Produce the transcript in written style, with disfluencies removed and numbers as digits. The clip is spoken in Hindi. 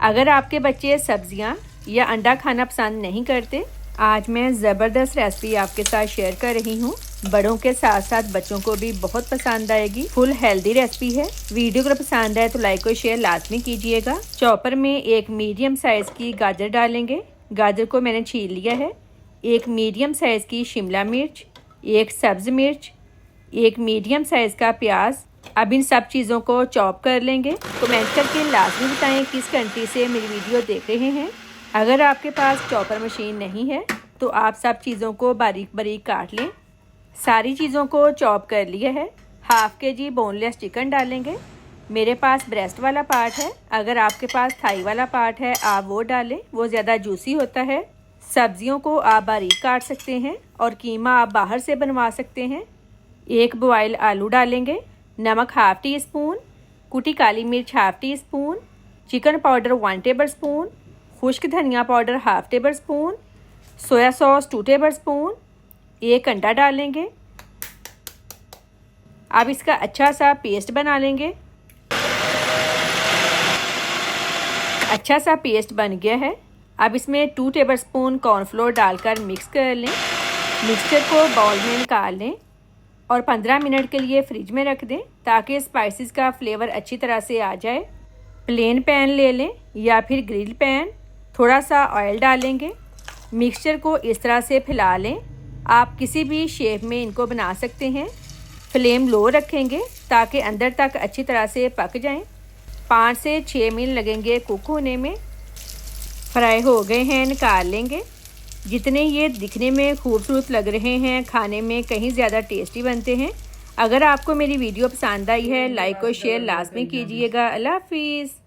अगर आपके बच्चे सब्जियां या अंडा खाना पसंद नहीं करते, आज मैं ज़बरदस्त रेसिपी आपके साथ शेयर कर रही हूँ। बड़ों के साथ साथ बच्चों को भी बहुत पसंद आएगी। फुल हेल्दी रेसिपी है। वीडियो अगर पसंद आए तो लाइक और शेयर लाजमी कीजिएगा। चॉपर में एक मीडियम साइज़ की गाजर डालेंगे। गाजर को मैंने छील लिया है। एक मीडियम साइज़ की शिमला मिर्च, एक सब्ज़ मिर्च, एक मीडियम साइज़ का प्याज। अब इन सब चीज़ों को चॉप कर लेंगे। कमेंट करके लाजमी बताएं किस कंट्री से मेरी वीडियो देख रहे हैं। अगर आपके पास चॉपर मशीन नहीं है तो आप सब चीज़ों को बारीक बारीक काट लें। सारी चीज़ों को चॉप कर लिया है। हाफ़ kg बोनलेस चिकन डालेंगे। मेरे पास ब्रेस्ट वाला पार्ट है। अगर आपके पास थाई वाला पार्ट है आप वो डालें, वो ज़्यादा जूसी होता है। सब्जियों को आप बारीक काट सकते हैं और कीमा आप बाहर से बनवा सकते हैं। एक बॉयल आलू डालेंगे। नमक हाफ़ टी स्पून, कुटी काली मिर्च half tea spoon, chicken powder 1 table spoon, खुश्क धनिया powder half table spoon, soya sauce 2 table spoon, एक अंडा डालेंगे। अब इसका अच्छा सा पेस्ट बना लेंगे। अच्छा सा पेस्ट बन गया है। अब इसमें 2 टेबल स्पून कॉर्नफ्लोर डालकर मिक्स कर लें। मिक्सचर को बाउल में निकाल लें और 15 मिनट के लिए फ्रिज में रख दें ताकि स्पाइसेस का फ्लेवर अच्छी तरह से आ जाए। प्लेन पैन ले लें या फिर ग्रिल पैन। थोड़ा सा ऑयल डालेंगे। मिक्सचर को इस तरह से फैला लें। आप किसी भी शेप में इनको बना सकते हैं। फ्लेम लो रखेंगे ताकि अंदर तक अच्छी तरह से पक जाएं। 5 से 6 मिनट लगेंगे कुक होने में। फ्राई हो गए हैं, निकाल लेंगे। जितने ये दिखने में खूबसूरत लग रहे हैं, खाने में कहीं ज़्यादा टेस्टी बनते हैं। अगर आपको मेरी वीडियो पसंद आई है, लाइक और शेयर लाजमी कीजिएगा। अल्लाह हाफिज़।